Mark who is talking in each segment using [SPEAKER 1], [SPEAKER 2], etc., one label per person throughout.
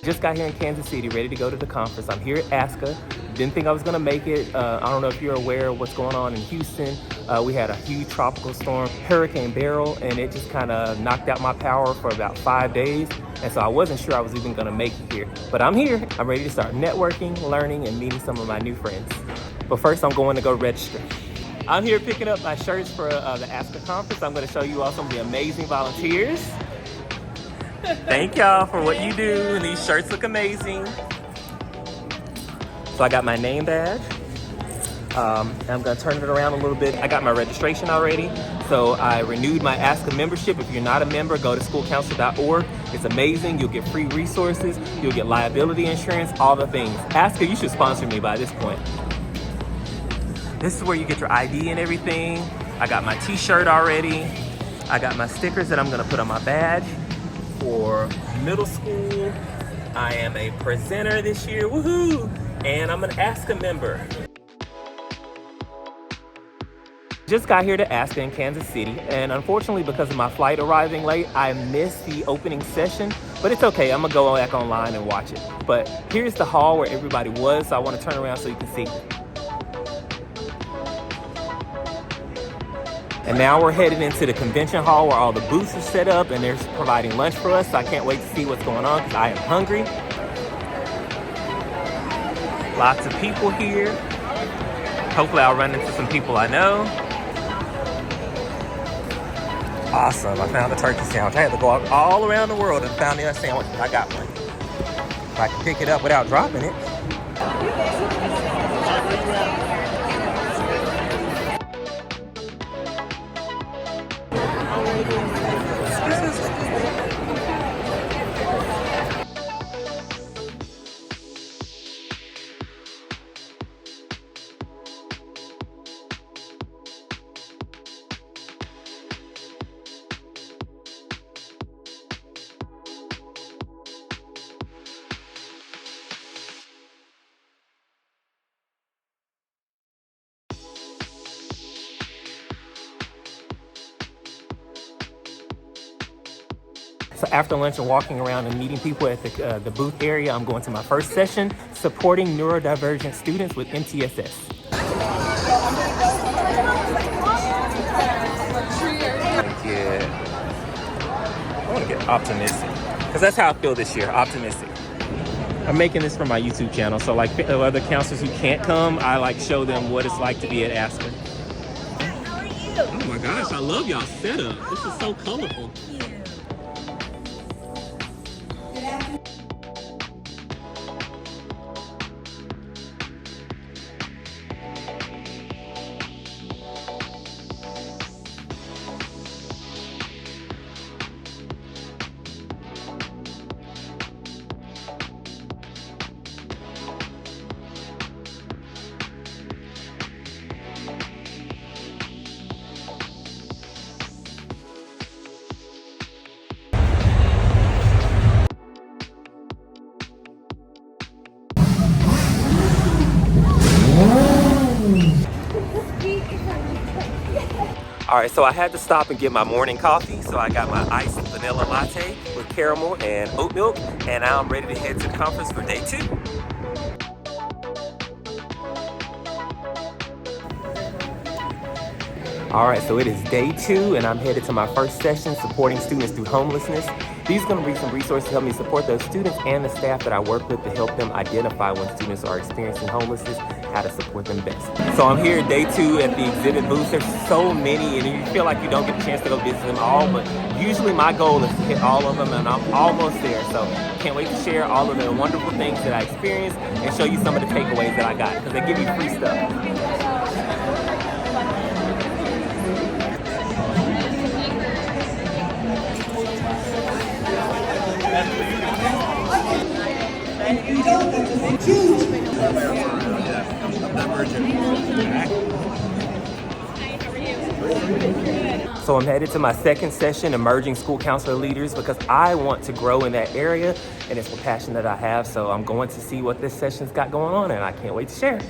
[SPEAKER 1] Just got here in Kansas City, ready to go to the conference. I'm here at ASCA. Didn't think I was gonna make it. I don't know if you're aware of what's going on in Houston. We had a huge tropical storm, Hurricane Beryl, and it just kind of knocked out my power for about 5 days. And so I wasn't sure I was even gonna make it here. But I'm here. I'm ready to start networking, learning, and meeting some of my new friends. But first, I'm going to go register. I'm here picking up my shirts for the ASCA Conference. I'm gonna show you all some of the amazing volunteers. Thank y'all for what you do, and these shirts look amazing. So I got my name badge. I'm gonna turn it around a little bit. I got my registration already. So I renewed my ASCA membership. If you're not a member, go to schoolcouncil.org. It's amazing. You'll get free resources. You'll get liability insurance, all the things. ASCA, you should sponsor me by this point. This is where you get your ID and everything. I got my t-shirt already. I got my stickers that I'm gonna put on my badge. For middle school, I am a presenter this year, woohoo! And I'm an ASCA member. Just got here to ASCA in Kansas City, and unfortunately because of my flight arriving late, I missed the opening session, but it's okay, I'm gonna go back online and watch it. But here's the hall where everybody was, so I wanna turn around so you can see. And now we're headed into the convention hall where all the booths are set up and they're providing lunch for us. So I can't wait to see what's going on because I am hungry. Lots of people here. Hopefully I'll run into some people I know. Awesome, I found a turkey sandwich. I had to go all around the world and found a sandwich. I got one. If I can pick it up without dropping it. So after lunch and walking around and meeting people at the booth area, I'm going to my first session, supporting neurodivergent students with MTSS. I want to get optimistic, because that's how I feel this year, optimistic. I'm making this for my YouTube channel, so like other counselors who can't come, I like show them what it's like to be at ASCA.
[SPEAKER 2] How are you?
[SPEAKER 1] Oh my gosh, I love y'all's setup. This is so colorful. All right, so I had to stop and get my morning coffee. So I got my iced vanilla latte with caramel and oat milk, and now I'm ready to head to the conference for day 2. All right, so it is day 2, and I'm headed to my first session supporting students through homelessness. These are going to be some resources to help me support those students and the staff that I work with to help them identify when students are experiencing homelessness, how to support them best. So I'm here day 2 at the exhibit booths. There's so many, and you feel like you don't get a chance to go visit them all, but usually my goal is to hit all of them, and I'm almost there. So can't wait to share all of the wonderful things that I experienced and show you some of the takeaways that I got, because they give you free stuff. So I'm headed to my second session, Emerging School Counselor Leaders, because I want to grow in that area, and it's a passion that I have. So I'm going to see what this session's got going on, and I can't wait to share.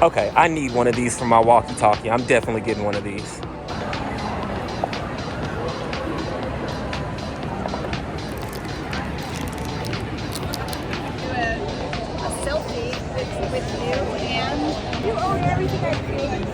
[SPEAKER 1] Okay, I need one of these for my walkie-talkie. I'm definitely getting one of these.
[SPEAKER 2] A selfie with you, and you own everything I created for.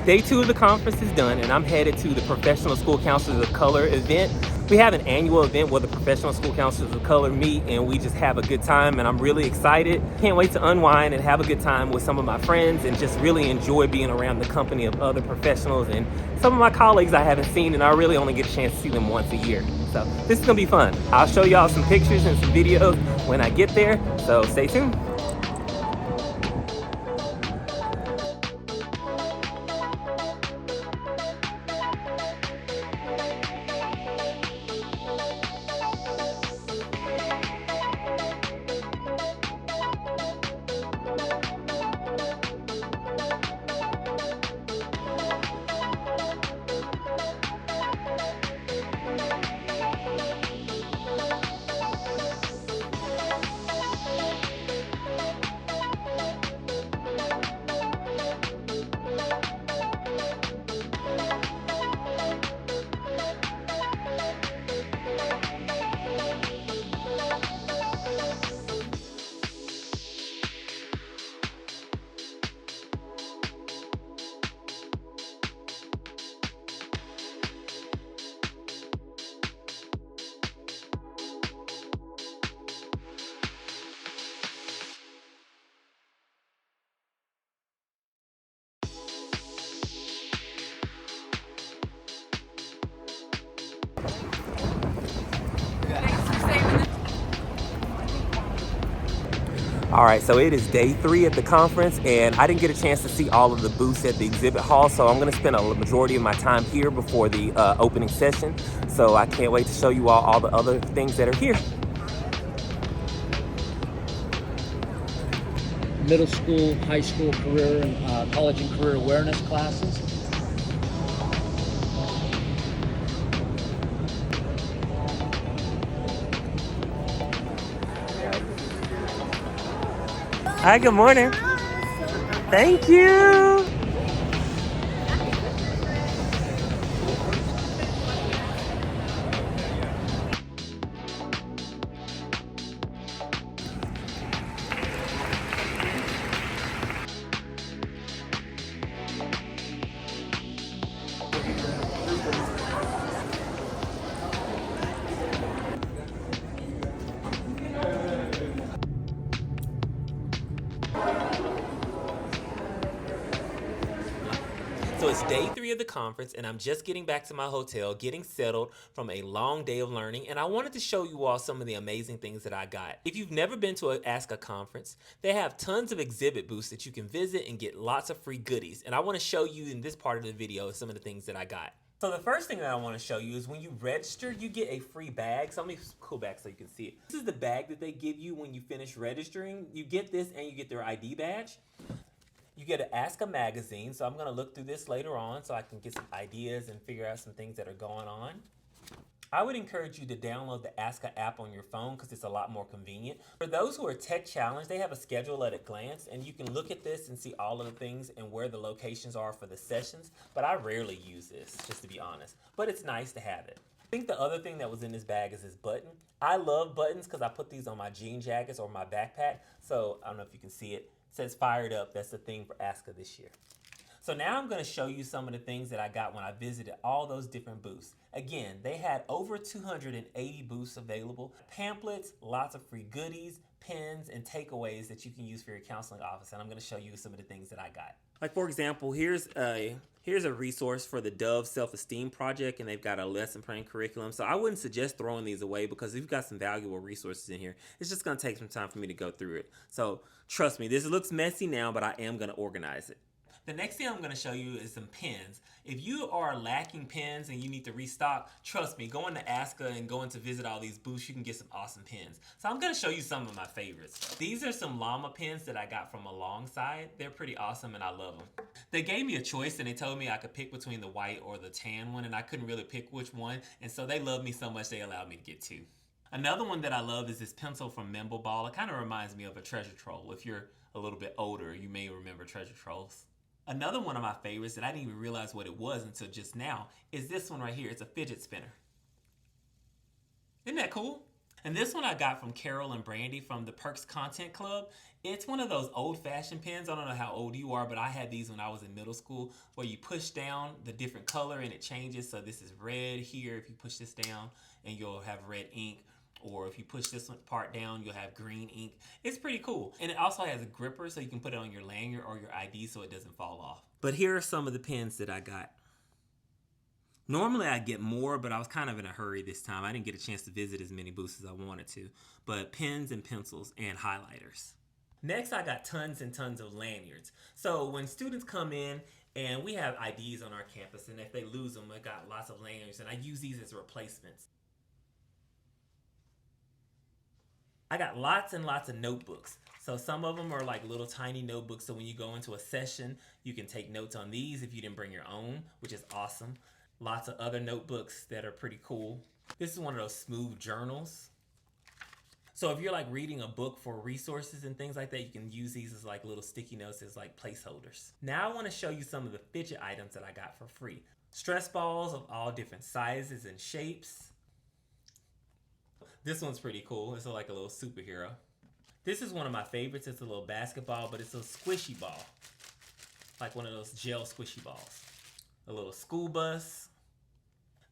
[SPEAKER 1] Day 2 of the conference is done, and I'm headed to the Professional School Counselors of Color event. We have an annual event where the Professional School Counselors of Color meet, and we just have a good time, and I'm really excited. Can't wait to unwind and have a good time with some of my friends and just really enjoy being around the company of other professionals and some of my colleagues I haven't seen, and I really only get a chance to see them once a year. So this is gonna be fun. I'll show y'all some pictures and some videos when I get there, so stay tuned. All right, so it is day 3 at the conference, and I didn't get a chance to see all of the booths at the exhibit hall, so I'm gonna spend a majority of my time here before the opening session. So I can't wait to show you all the other things that are here.
[SPEAKER 3] Middle school, high school career, and college and career awareness classes.
[SPEAKER 1] Hi, good morning. Thank you. So it's day 3 of the conference, and I'm just getting back to my hotel, getting settled from a long day of learning, and I wanted to show you all some of the amazing things that I got. If you've never been to an ASCA conference, they have tons of exhibit booths that you can visit and get lots of free goodies, and I want to show you in this part of the video some of the things that I got. So the first thing that I want to show you is when you register, you get a free bag. So let me pull back so you can see it. This is the bag that they give you when you finish registering. You get this and you get their ID badge. You get an ASCA magazine, so I'm going to look through this later on so I can get some ideas and figure out some things that are going on. I would encourage you to download the ASCA app on your phone because it's a lot more convenient. For those who are tech challenged, they have a schedule at a glance, and you can look at this and see all of the things and where the locations are for the sessions, but I rarely use this, just to be honest. But it's nice to have it. I think the other thing that was in this bag is this button. I love buttons because I put these on my jean jackets or my backpack, so I don't know if you can see it. It says fired up. That's the theme for ASCA this year. So now I'm going to show you some of the things that I got when I visited all those different booths. Again, they had over 280 booths available, pamphlets, lots of free goodies, pens, and takeaways that you can use for your counseling office. And I'm going to show you some of the things that I got. Like, for example, here's a resource for the Dove Self-Esteem Project, and they've got a lesson plan curriculum. So I wouldn't suggest throwing these away because you've got some valuable resources in here. It's just going to take some time for me to go through it. So trust me, this looks messy now, but I am going to organize it. The next thing I'm going to show you is some pens. If you are lacking pens and you need to restock, trust me, going to ASCA and going to visit all these booths, you can get some awesome pens. So I'm going to show you some of my favorites. These are some llama pens that I got from Alongside. They're pretty awesome and I love them. They gave me a choice and they told me I could pick between the white or the tan one, and I couldn't really pick which one, and so they love me so much they allowed me to get two. Another one that I love is this pencil from Ball. It kind of reminds me of a treasure troll. If you're a little bit older, you may remember treasure trolls. Another one of my favorites that I didn't even realize what it was until just now is this one right here. It's a fidget spinner. Isn't that cool? And this one I got from Carol and Brandy from the Perks Content Club. It's one of those old-fashioned pens. I don't know how old you are, but I had these when I was in middle school, where you push down the different color and it changes. So this is red here. If you push this down, and you'll have red ink. Or if you push this one part down, you'll have green ink. It's pretty cool. And it also has a gripper so you can put it on your lanyard or your ID so it doesn't fall off. But here are some of the pens that I got. Normally I get more, but I was kind of in a hurry this time. I didn't get a chance to visit as many booths as I wanted to. But pens and pencils and highlighters. Next, I got tons and tons of lanyards. So when students come in, and we have IDs on our campus, and if they lose them, I got lots of lanyards, and I use these as replacements. I got lots and lots of notebooks. So some of them are like little tiny notebooks. So when you go into a session, you can take notes on these if you didn't bring your own, which is awesome. Lots of other notebooks that are pretty cool. This is one of those smooth journals. So if you're like reading a book for resources and things like that, you can use these as like little sticky notes as like placeholders. Now I want to show you some of the fidget items that I got for free. Stress balls of all different sizes and shapes. This one's pretty cool. It's like a little superhero. This is one of my favorites. It's a little basketball, but it's a squishy ball. Like one of those gel squishy balls. A little school bus.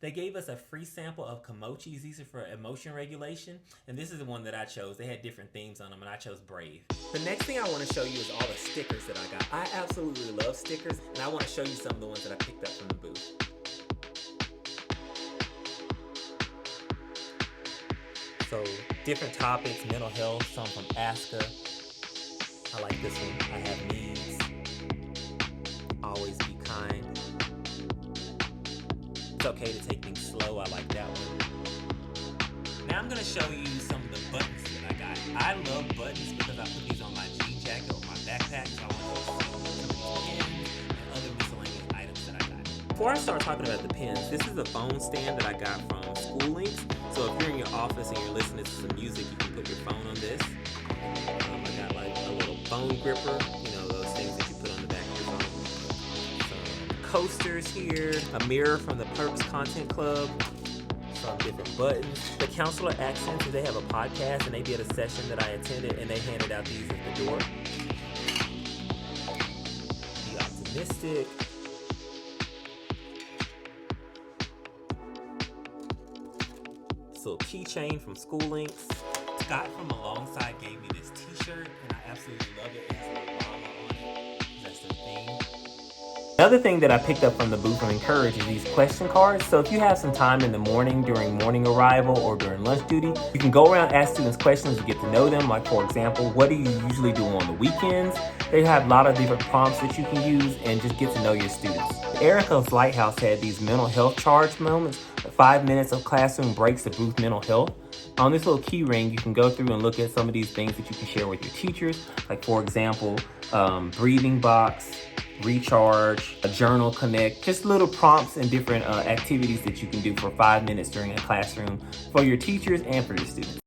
[SPEAKER 1] They gave us a free sample of Kimochis. These are for emotion regulation. And this is the one that I chose. They had different themes on them, and I chose Brave. The next thing I want to show you is all the stickers that I got. I absolutely love stickers, and I want to show you some of the ones that I picked up from the booth. So different topics, mental health, some from ASCA. I like this one. I have needs. Always be kind. It's okay to take things slow. I like that one. Now I'm going to show you some of the buttons that I got. I love buttons because I put these on my jean jacket or my backpack. So I want to show you some of these pens and other miscellaneous items that I got. Before I start talking about the pens, this is a phone stand that I got from School Links. So if you're in your office and you're listening to some music, you can put your phone on this. I got like a little phone gripper, you know, those things that you put on the back of your phone. Some coasters here, a mirror from the Perks Content Club, some different buttons. The Counselor Accents, they have a podcast and they did a session that I attended and they handed out these at the door. Be optimistic. This little keychain from School Links. Scott from Alongside gave me this t-shirt and I absolutely love it. It has a little llama on it. That's their theme. Another thing that I picked up from the booth from Encourage is these question cards. So if you have some time in the morning during morning arrival or during lunch duty, you can go around, ask students questions to get to know them. Like for example, what do you usually do on the weekends? They have a lot of different prompts that you can use and just get to know your students. Erica's Lighthouse had these mental health charge moments, 5 minutes of classroom breaks to boost mental health. On this little key ring, you can go through and look at some of these things that you can share with your teachers. Like for example, breathing box, recharge, a journal connect, just little prompts and different activities that you can do for 5 minutes during a classroom for your teachers and for your students.